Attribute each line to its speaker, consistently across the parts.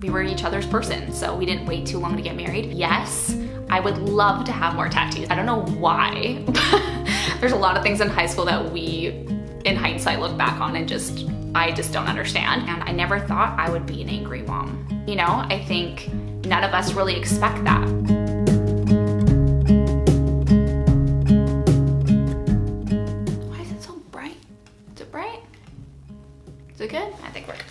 Speaker 1: we were each other's person, so we didn't wait too long to get married. Yes, I would love to have more tattoos. I don't know why, but there's a lot of things in high school that we, in hindsight, look back on and I just don't understand. And I never thought I would be an angry mom. You know, I think none of us really expect that. Why is it so bright? Is it bright? Is it good? I think we're good.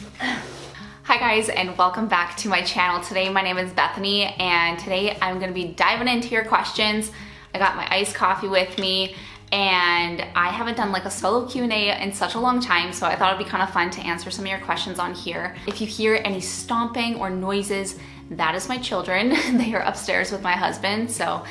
Speaker 1: Hi guys, and welcome back to my channel. Today my name is Bethany, and today I'm gonna be diving into your questions. I got my iced coffee with me, and I haven't done like a solo Q&A in such a long time, so I thought it'd be kind of fun to answer some of your questions on here. If you hear any stomping or noises, that is my children. They are upstairs with my husband, so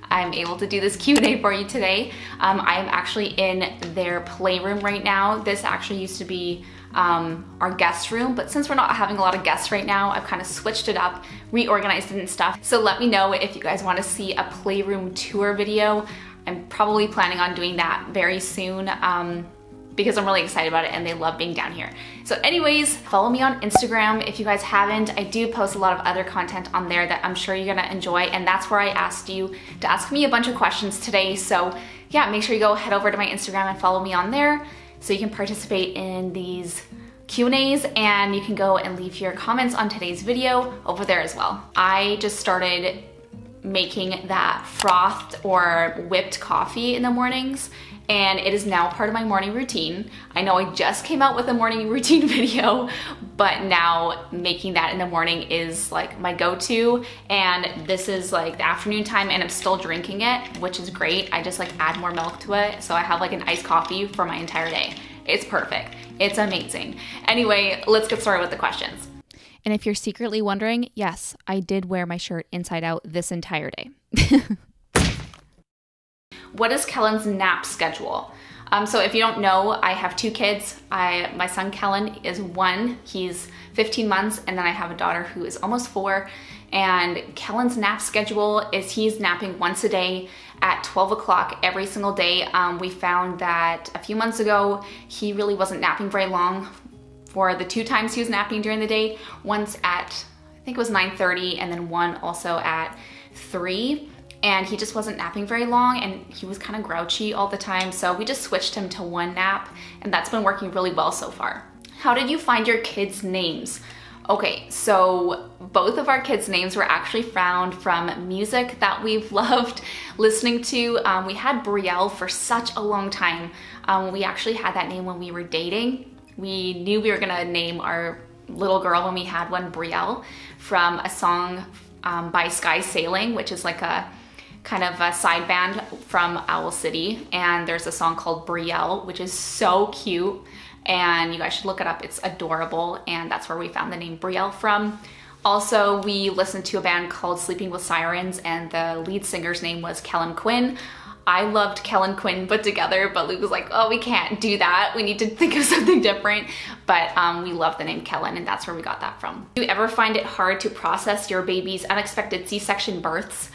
Speaker 1: I'm able to do this Q&A for you today. I'm actually in their playroom right now. This actually used to be our guest room, but since we're not having a lot of guests right now, I've kind of switched it up, reorganized it and stuff. So let me know if you guys want to see a playroom tour video. I'm probably planning on doing that very soon because I'm really excited about it and they love being down here. So anyways, follow me on Instagram if you guys haven't. I do post a lot of other content on there that I'm sure you're gonna enjoy, and that's where I asked you to ask me a bunch of questions today. So yeah, make sure you go head over to my Instagram and follow me on there so you can participate in these Q&As, and you can go and leave your comments on today's video over there as well. I just started making that frothed or whipped coffee in the mornings, and it is now part of my morning routine. I know I just came out with a morning routine video, but now making that in the morning is like my go-to, and this is like the afternoon time and I'm still drinking it, which is great. I just like add more milk to it, so I have like an iced coffee for my entire day. It's perfect. It's amazing. Anyway, let's get started with the questions.
Speaker 2: And if you're secretly wondering, yes, I did wear my shirt inside out this entire day.
Speaker 1: What is Kellen's nap schedule? So if you don't know, I have two kids. My son Kellen is 1, he's 15 months, and then I have a daughter who is almost 4. And Kellen's nap schedule is he's napping once a day at 12 o'clock every single day. We found that a few months ago, he really wasn't napping very long for the 2 times he was napping during the day. Once at, I think it was 9:30, and then one also at 3. And he just wasn't napping very long, and he was kind of grouchy all the time. So we just switched him to 1 nap, and that's been working really well so far. How did you find your kids' names? Okay, so both of our kids' names were actually found from music that we've loved listening to. We had Brielle for such a long time. We actually had that name when we were dating. We knew we were gonna name our little girl when we had one Brielle from a song by Sky Sailing, which is like a kind of a side band from Owl City. And there's a song called Brielle, which is so cute. And you guys should look it up, it's adorable. And that's where we found the name Brielle from. Also, we listened to a band called Sleeping with Sirens, and the lead singer's name was Kellen Quinn. I loved Kellen Quinn put together, but Luke was like, oh, we can't do that. We need to think of something different. But we love the name Kellen, and that's where we got that from. Do you ever find it hard to process your baby's unexpected C-section births?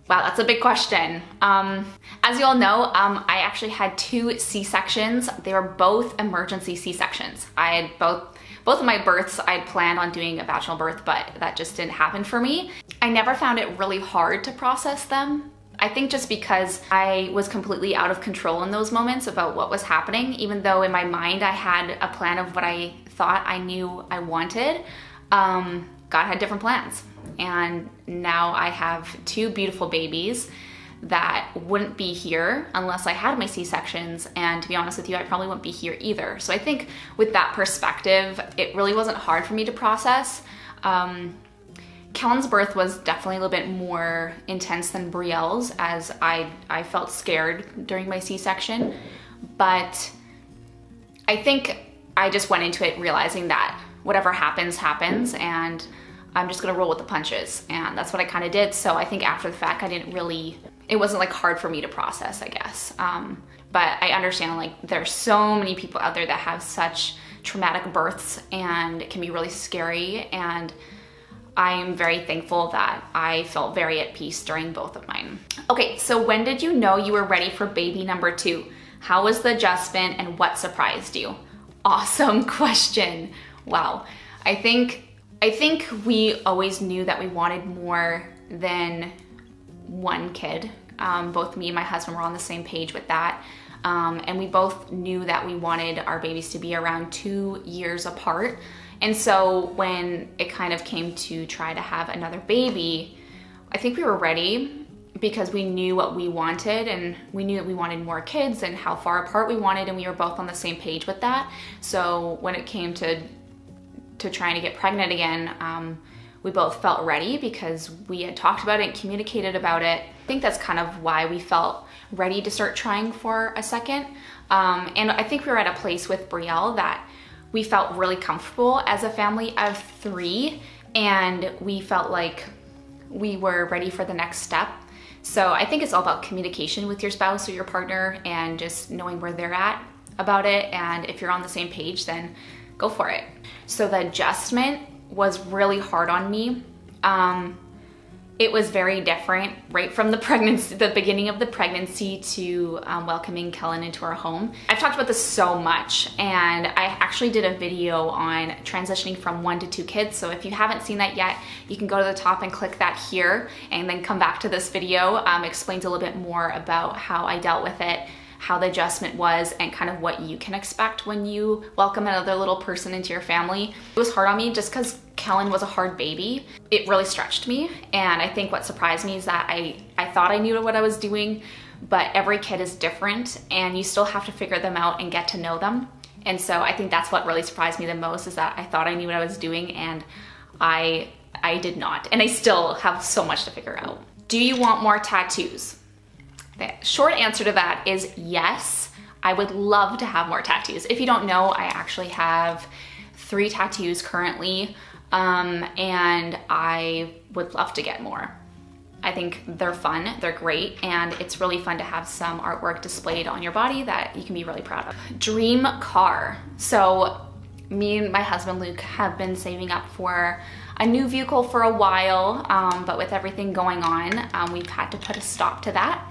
Speaker 1: Wow, that's a big question. As you all know, I actually had 2 C-sections. They were both emergency C-sections. I had both of my births, I'd planned on doing a vaginal birth, but that just didn't happen for me. I never found it really hard to process them. I think just because I was completely out of control in those moments about what was happening, even though in my mind I had a plan of what I thought I knew I wanted, God had different plans. And now I have 2 beautiful babies that wouldn't be here unless I had my C-sections, and to be honest with you, I probably wouldn't be here either. So I think with that perspective, it really wasn't hard for me to process. Kellen's birth was definitely a little bit more intense than Brielle's, as I felt scared during my C-section, but I think I just went into it realizing that whatever happens, happens, and I'm just gonna roll with the punches, and that's what I kind of did. So I think after the fact, it wasn't like hard for me to process, I guess. But I understand like there's so many people out there that have such traumatic births, and it can be really scary, and I am very thankful that I felt very at peace during both of mine. Okay, so when did you know you were ready for baby number 2? How was the adjustment, and what surprised you? Awesome question. Wow. I think I think we always knew that we wanted more than one kid. Both me and my husband were on the same page with that. And we both knew that we wanted our babies to be around 2 years apart. And so when it kind of came to try to have another baby, I think we were ready because we knew what we wanted, and we knew that we wanted more kids and how far apart we wanted, and we were both on the same page with that. So when it came to trying to get pregnant again, we both felt ready because we had talked about it and communicated about it. I think that's kind of why we felt ready to start trying for a second. And I think we were at a place with Brielle that we felt really comfortable as a family of 3, and we felt like we were ready for the next step. So I think it's all about communication with your spouse or your partner and just knowing where they're at about it. And if you're on the same page, then go for it. So the adjustment was really hard on me. It was very different right from the pregnancy, the beginning of the pregnancy to welcoming Kellen into our home. I've talked about this so much, and I actually did a video on transitioning from 1 to 2 kids. So if you haven't seen that yet, you can go to the top and click that here and then come back to this video. Explains a little bit more about how I dealt with it, how the adjustment was, and kind of what you can expect when you welcome another little person into your family. It was hard on me just because Kellen was a hard baby. It really stretched me, and I think what surprised me is that I thought I knew what I was doing, but every kid is different, and you still have to figure them out and get to know them. And so I think that's what really surprised me the most, is that I thought I knew what I was doing, and I did not, and I still have so much to figure out. Do you want more tattoos? The short answer to that is yes. I would love to have more tattoos. If you don't know, I actually have 3 tattoos currently, and I would love to get more. I think they're fun, they're great, and it's really fun to have some artwork displayed on your body that you can be really proud of. Dream car. So me and my husband Luke have been saving up for a new vehicle for a while, but with everything going on, we've had to put a stop to that.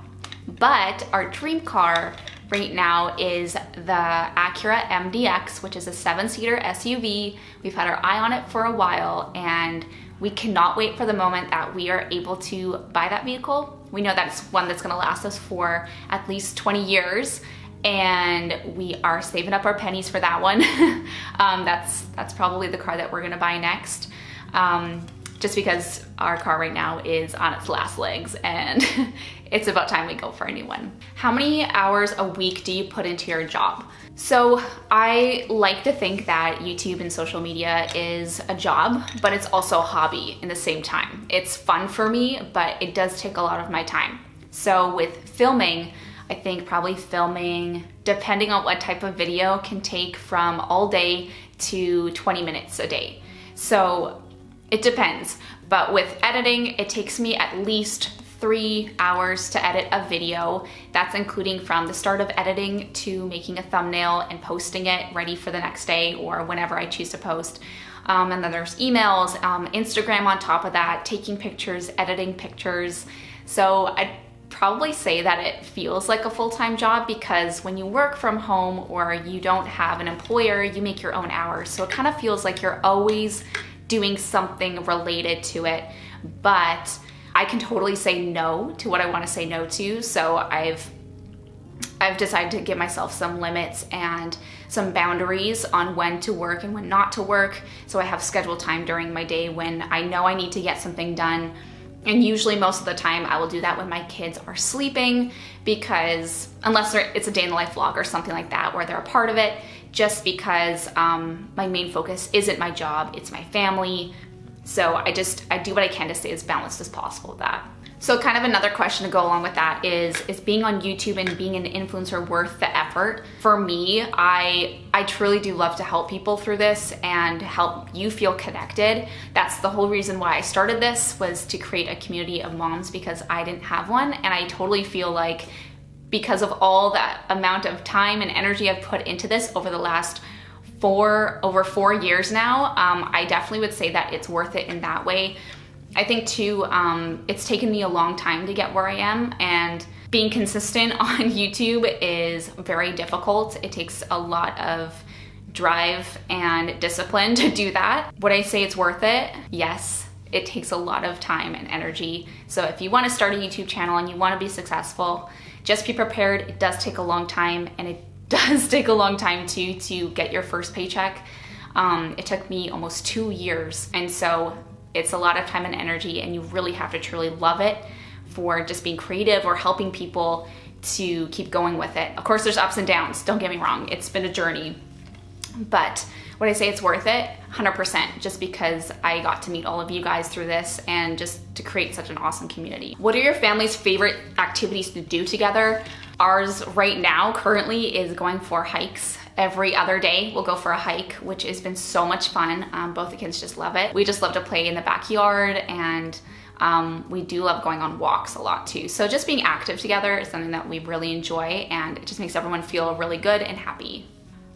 Speaker 1: But our dream car right now is the Acura MDX, which is a 7-seater SUV. We've had our eye on it for a while, and we cannot wait for the moment that we are able to buy that vehicle. We know that's one that's gonna last us for at least 20 years, and we are saving up our pennies for that one. That's probably the car that we're gonna buy next. Just because our car right now is on its last legs, and it's about time we go for a new one. How many hours a week do you put into your job? So I like to think that YouTube and social media is a job, but it's also a hobby in the same time. It's fun for me, but it does take a lot of my time. So with filming, I think probably filming, depending on what type of video, can take from all day to 20 minutes a day. So it depends, but with editing, it takes me at least 3 hours to edit a video. That's including from the start of editing to making a thumbnail and posting it ready for the next day or whenever I choose to post. And then there's emails, Instagram on top of that, taking pictures, editing pictures. So I'd probably say that it feels like a full-time job, because when you work from home or you don't have an employer, you make your own hours. So it kind of feels like you're always doing something related to it, but I can totally say no to what I want to say no to. So I've decided to give myself some limits and some boundaries on when to work and when not to work. So I have scheduled time during my day when I know I need to get something done. And usually most of the time I will do that when my kids are sleeping, because unless it's a day in the life vlog or something like that where they're a part of it, just because my main focus isn't my job, it's my family. So I do what I can to stay as balanced as possible with that. So kind of another question to go along with that is being on YouTube and being an influencer worth the effort? For me, I truly do love to help people through this and help you feel connected. That's the whole reason why I started this, was to create a community of moms, because I didn't have one. And I totally feel like because of all that amount of time and energy I've put into this over the last over 4 years now, I definitely would say that it's worth it in that way. I think too, it's taken me a long time to get where I am, and being consistent on YouTube is very difficult. It takes a lot of drive and discipline to do that. Would I say it's worth it? Yes. It takes a lot of time and energy. So if you want to start a YouTube channel and you want to be successful, just be prepared. It does take a long time, and it does take a long time too to get your first paycheck. It took me almost 2 years. And so it's a lot of time and energy, and you really have to truly love it for just being creative or helping people to keep going with it. Of course, there's ups and downs. Don't get me wrong. It's been a journey. But would I say it's worth it? 100%, just because I got to meet all of you guys through this and just to create such an awesome community. What are your family's favorite activities to do together? Ours right now currently is going for hikes. Every other day we'll go for a hike, which has been so much fun. Both the kids just love it. We just love to play in the backyard, and we do love going on walks a lot too. So just being active together is something that we really enjoy, and it just makes everyone feel really good and happy.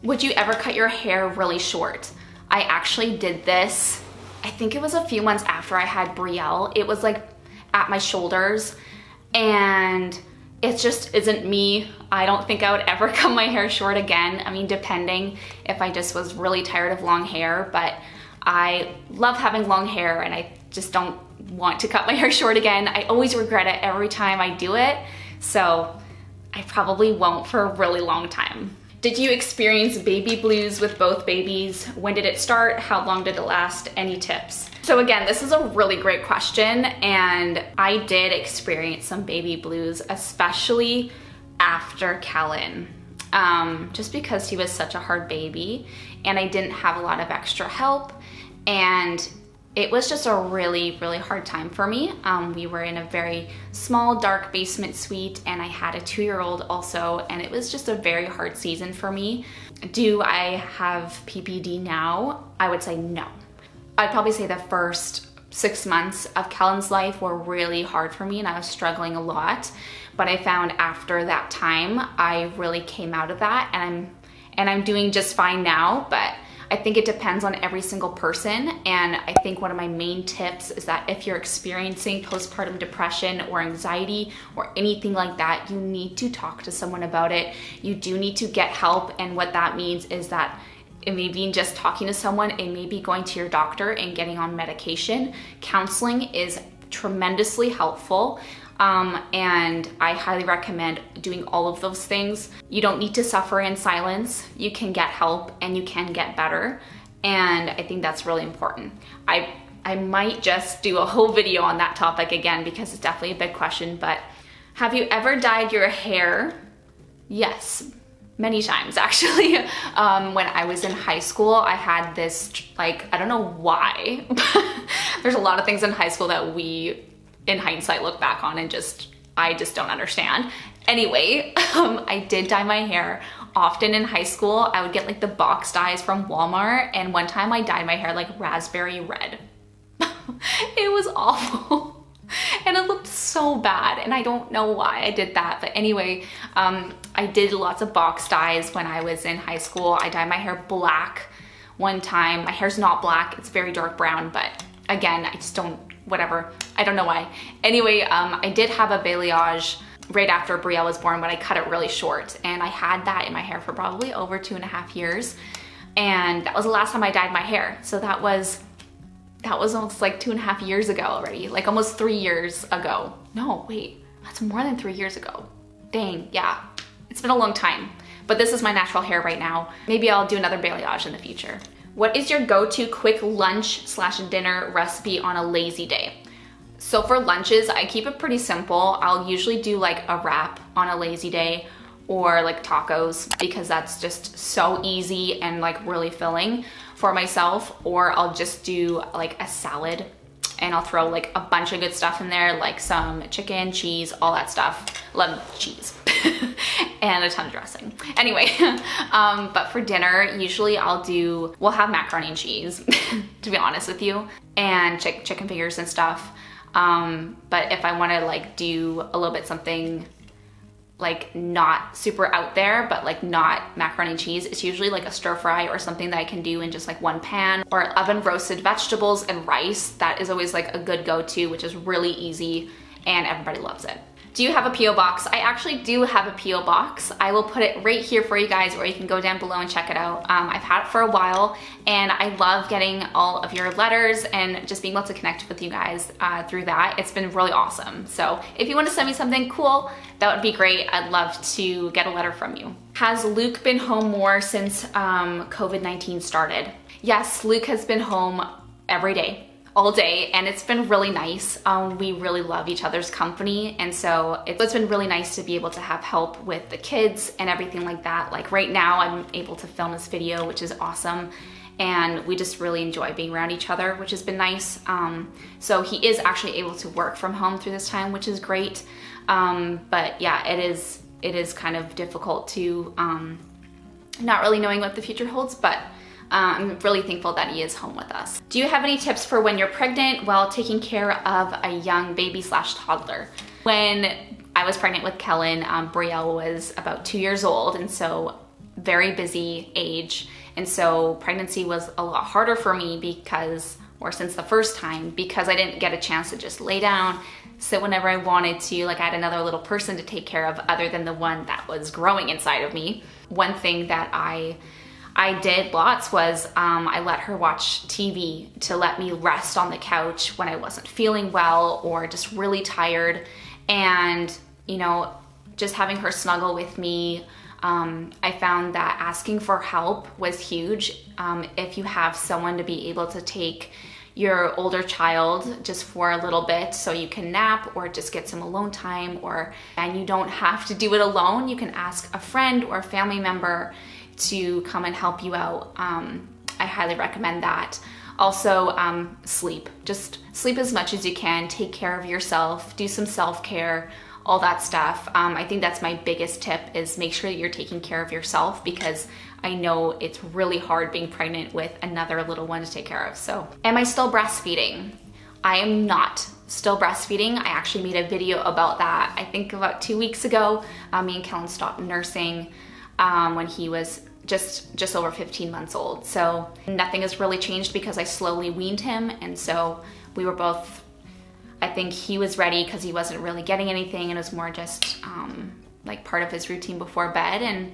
Speaker 1: Would you ever cut your hair really short? I actually did this, I think it was a few months after I had Brielle. It was like at my shoulders, and it just isn't me. I don't think I would ever cut my hair short again. I mean, depending if I just was really tired of long hair, but I love having long hair, and I just don't want to cut my hair short again. I always regret it every time I do it, so I probably won't for a really long time. Did you experience baby blues with both babies? When did it start? How long did it last? Any tips? So again, this is a really great question, and I did experience some baby blues, especially after Kellen, just because he was such a hard baby and I didn't have a lot of extra help, and it was just a really, really hard time for me. We were in a very small, dark basement suite, and I had a 2-year-old also, and it was just a very hard season for me. Do I have PPD now? I would say no. I'd probably say the first 6 months of Kellen's life were really hard for me, and I was struggling a lot. But I found after that time, I really came out of that, and I'm doing just fine now. But I think it depends on every single person, and I think one of my main tips is that if you're experiencing postpartum depression or anxiety or anything like that, you need to talk to someone about it. You do need to get help, and what that means is that it may be just talking to someone, it may be going to your doctor and getting on medication. Counseling is tremendously helpful. And I highly recommend doing all of those things. You don't need to suffer in silence. You can get help, and you can get better. And I think that's really important. I might just do a whole video on that topic again, because it's definitely a big question. But have you ever dyed your hair? Yes, many times actually. When I was in high school, I had this, like, I don't know why. There's a lot of things in high school that we, in hindsight, look back on and I just don't understand. Anyway, I did dye my hair often in high school. I would get like the box dyes from Walmart, and one time I dyed my hair like raspberry red. It was awful. And it looked so bad, and I don't know why I did that. But anyway, I did lots of box dyes when I was in high school. I dyed my hair black one time. My hair's not black, it's very dark brown, but again, I just don't, whatever. I don't know why. Anyway, I did have a balayage right after Brielle was born, but I cut it really short, and I had that in my hair for probably over 2.5 years. And that was the last time I dyed my hair. So that was almost like 2.5 years ago already, like almost 3 years ago. No, wait, that's more than 3 years ago. Dang, yeah, it's been a long time. But this is my natural hair right now. Maybe I'll do another balayage in the future. What is your go-to quick lunch/dinner recipe on a lazy day? So for lunches, I keep it pretty simple. I'll usually do like a wrap on a lazy day, or like tacos, because that's just so easy and like really filling for myself. Or I'll just do like a salad, and I'll throw like a bunch of good stuff in there, like some chicken, cheese, all that stuff. Love cheese. And a ton of dressing. Anyway, but for dinner, usually we'll have macaroni and cheese, to be honest with you, and chicken fingers and stuff. But if I want to like do a little bit something like not super out there, but like not macaroni and cheese, it's usually like a stir fry or something that I can do in just like one pan, or oven roasted vegetables and rice. That is always like a good go-to, which is really easy and everybody loves it. Do you have a PO box? I actually do have a PO box. I will put it right here for you guys, or you can go down below and check it out. I've had it for a while, and I love getting all of your letters and just being able to connect with you guys through that. It's been really awesome. So if you want to send me something cool, that would be great. I'd love to get a letter from you. Has Luke been home more since COVID-19 started? Yes, Luke has been home every day, all day, and it's been really nice. We really love each other's company, and so it's been really nice to be able to have help with the kids and everything like that. Like right now I'm able to film this video, which is awesome, and we just really enjoy being around each other, which has been nice. So he is actually able to work from home through this time, which is great. But yeah, it is kind of difficult to not really knowing what the future holds, but I'm really thankful that he is home with us. Do you have any tips for when you're pregnant while taking care of a young baby / toddler? When I was pregnant with Kellen, Brielle was about 2 years old, and so very busy age. And so pregnancy was a lot harder for me since the first time, because I didn't get a chance to just lay down, sit whenever I wanted to. Like I had another little person to take care of other than the one that was growing inside of me. One thing that I did lots was I let her watch TV to let me rest on the couch when I wasn't feeling well or just really tired. And, just having her snuggle with me, I found that asking for help was huge. If you have someone to be able to take your older child just for a little bit so you can nap or just get some alone time, and you don't have to do it alone, you can ask a friend or a family member to come and help you out. I highly recommend that. Also, sleep. Just sleep as much as you can, take care of yourself, do some self-care, all that stuff. I think that's my biggest tip, is make sure that you're taking care of yourself, because I know it's really hard being pregnant with another little one to take care of. So, am I still breastfeeding? I am not still breastfeeding. I actually made a video about that, I think about 2 weeks ago. Me and Kellen stopped nursing when he was just over 15 months old. So nothing has really changed because I slowly weaned him. And so we were both, I think he was ready because he wasn't really getting anything, and it was more just like part of his routine before bed. And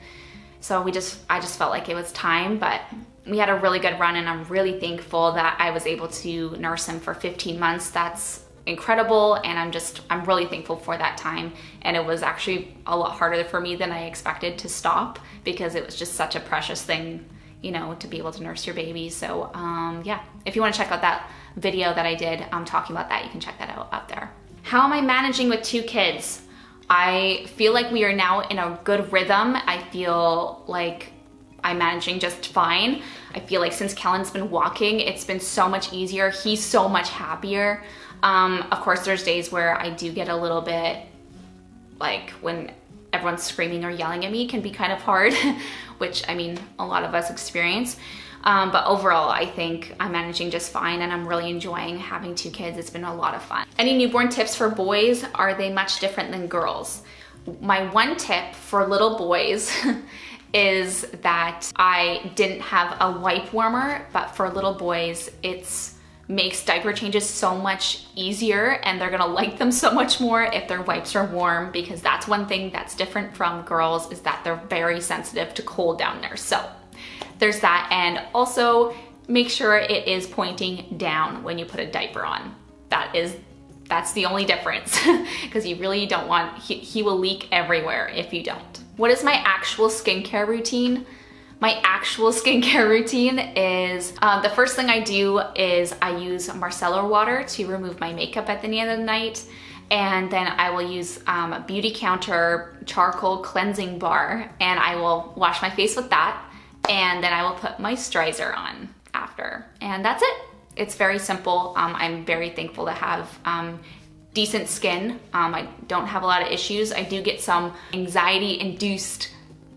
Speaker 1: so I just felt like it was time. But we had a really good run, and I'm really thankful that I was able to nurse him for 15 months. That's incredible, and I'm really thankful for that time. And it was actually a lot harder for me than I expected to stop, because it was just such a precious thing, to be able to nurse your baby. So yeah, if you want to check out that video that I did talking about that, you can check that out up there. How am I managing with 2 kids? I feel like we are now in a good rhythm. I feel like I'm managing just fine. I feel like since Kellen's been walking, it's been so much easier. He's so much happier. Of course, there's days where I do get a little bit, like when everyone's screaming or yelling at me, can be kind of hard, which I mean, a lot of us experience. But overall, I think I'm managing just fine, and I'm really enjoying having 2 kids. It's been a lot of fun. Any newborn tips for boys? Are they much different than girls? My one tip for little boys is that I didn't have a wipe warmer, but for little boys, makes diaper changes so much easier, and they're gonna like them so much more if their wipes are warm, because that's one thing that's different from girls, is that they're very sensitive to cold down there. So there's that. And also make sure it is pointing down when you put a diaper on. That's the only difference, because you really don't want, he will leak everywhere if you don't. What is my actual skincare routine? My actual skincare routine is, the first thing I do is I use micellar water to remove my makeup at the end of the night. And then I will use a Beauty Counter charcoal cleansing bar, and I will wash my face with that. And then I will put moisturizer on after. And that's it. It's very simple. I'm very thankful to have decent skin. I don't have a lot of issues. I do get some anxiety-induced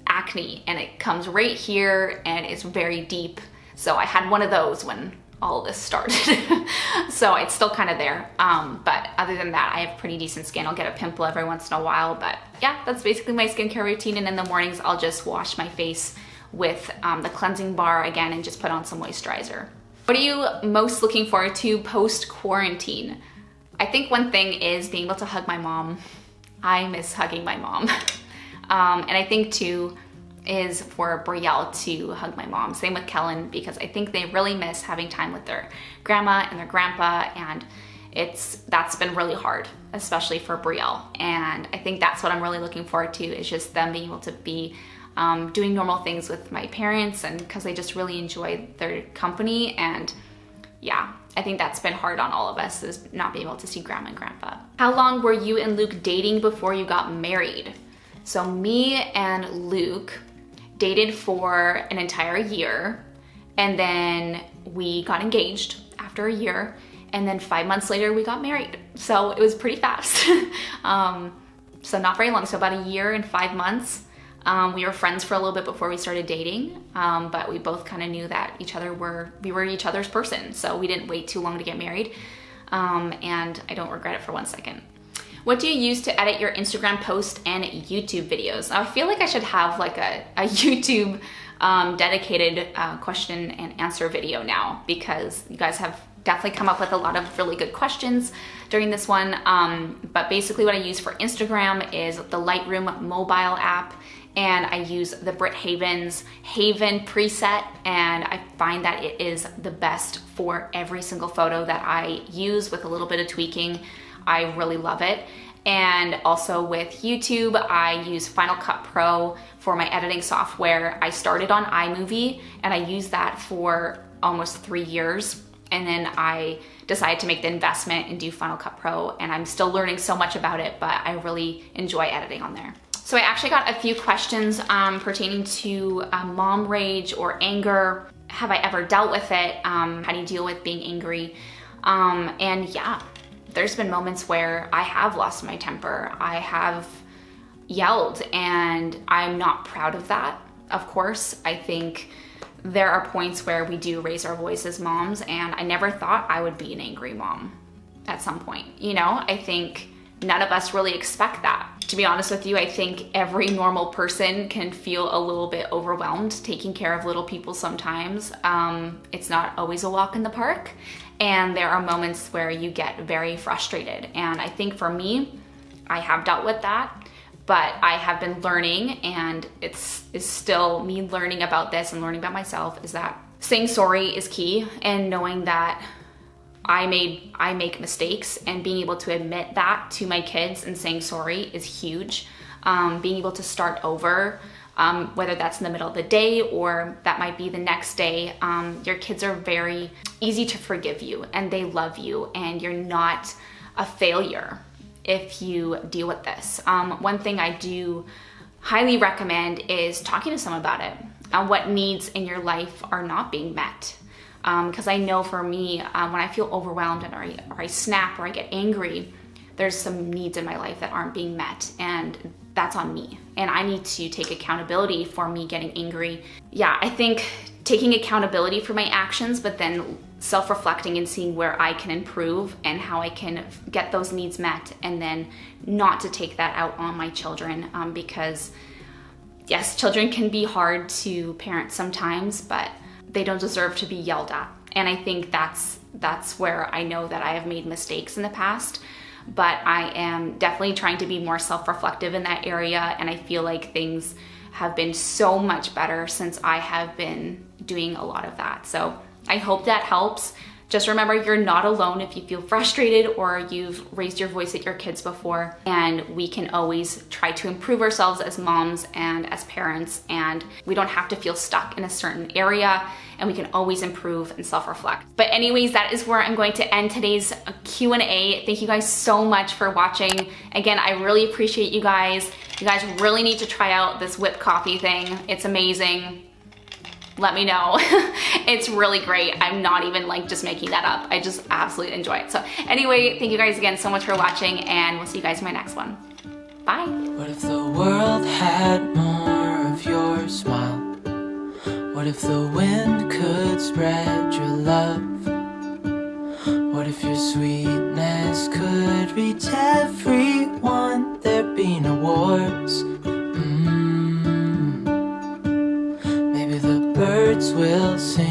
Speaker 1: acne, and it comes right here, and it's very deep. So I had one of those when all this started. So it's still kind of there. But other than that, I have pretty decent skin. I'll get a pimple every once in a while, but yeah, that's basically my skincare routine. And in the mornings, I'll just wash my face with the cleansing bar again and just put on some moisturizer. What are you most looking forward to post-quarantine? I think one thing is being able to hug my mom I miss hugging my mom. And I think too is for Brielle to hug my mom. Same with Kellen, because I think they really miss having time with their grandma and their grandpa, and that's been really hard, especially for Brielle. And I think that's what I'm really looking forward to, is just them being able to be doing normal things with my parents, and because they just really enjoy their company. And yeah, I think that's been hard on all of us, is not being able to see grandma and grandpa. How long were you and Luke dating before you got married? So me and Luke dated for an entire year, and then we got engaged after a year, and then 5 months later we got married. So it was pretty fast. So not very long, so about a year and 5 months. We were friends for a little bit before we started dating, but we both kind of knew that we were each other's person, so we didn't wait too long to get married, and I don't regret it for 1 second. What do you use to edit your Instagram posts and YouTube videos? I feel like I should have like a YouTube dedicated question and answer video now, because you guys have definitely come up with a lot of really good questions during this one. But basically what I use for Instagram is the Lightroom mobile app, and I use the Brit Haven's Haven preset, and I find that it is the best for every single photo that I use with a little bit of tweaking. I really love it. And also with YouTube, I use Final Cut Pro for my editing software. I started on iMovie, and I used that for almost 3 years. And then I decided to make the investment and do Final Cut Pro, and I'm still learning so much about it, but I really enjoy editing on there. So I actually got a few questions pertaining to mom rage or anger. Have I ever dealt with it? How do you deal with being angry? And yeah, there's been moments where I have lost my temper. I have yelled, and I'm not proud of that. Of course, I think there are points where we do raise our voice as moms, and I never thought I would be an angry mom at some point. You know, I think none of us really expect that. To be honest with you, I think every normal person can feel a little bit overwhelmed taking care of little people sometimes. It's not always a walk in the park, and there are moments where you get very frustrated. And I think for me, I have dealt with that, but I have been learning, and it's still me learning about this and learning about myself, is that saying sorry is key, and knowing that I make mistakes, and being able to admit that to my kids and saying sorry is huge. Being able to start over, whether that's in the middle of the day or that might be the next day. Your kids are very easy to forgive you, and they love you, and you're not a failure if you deal with this. One thing I do highly recommend is talking to someone about it, what needs in your life are not being met. Because I know for me, when I feel overwhelmed or I snap or I get angry, there's some needs in my life that aren't being met, and that's on me. And I need to take accountability for me getting angry. Yeah, I think taking accountability for my actions, but then self-reflecting and seeing where I can improve and how I can get those needs met, and then not to take that out on my children, because yes, children can be hard to parent sometimes, but they don't deserve to be yelled at. And I think that's where I know that I have made mistakes in the past, but I am definitely trying to be more self-reflective in that area, and I feel like things have been so much better since I have been doing a lot of that. So I hope that helps. Just remember, you're not alone if you feel frustrated or you've raised your voice at your kids before, and we can always try to improve ourselves as moms and as parents, and we don't have to feel stuck in a certain area, and we can always improve and self-reflect. But anyways, that is where I'm going to end today's Q&A. Thank you guys so much for watching. Again, I really appreciate you guys. You guys really need to try out this whipped coffee thing. It's amazing. Let me know. It's really great. I'm not even like just making that up. I just absolutely enjoy it. So anyway, thank you guys again so much for watching, and we'll see you guys in my next one. Bye. What if the world had more of your smile? What if the wind could spread your love? What if your sweet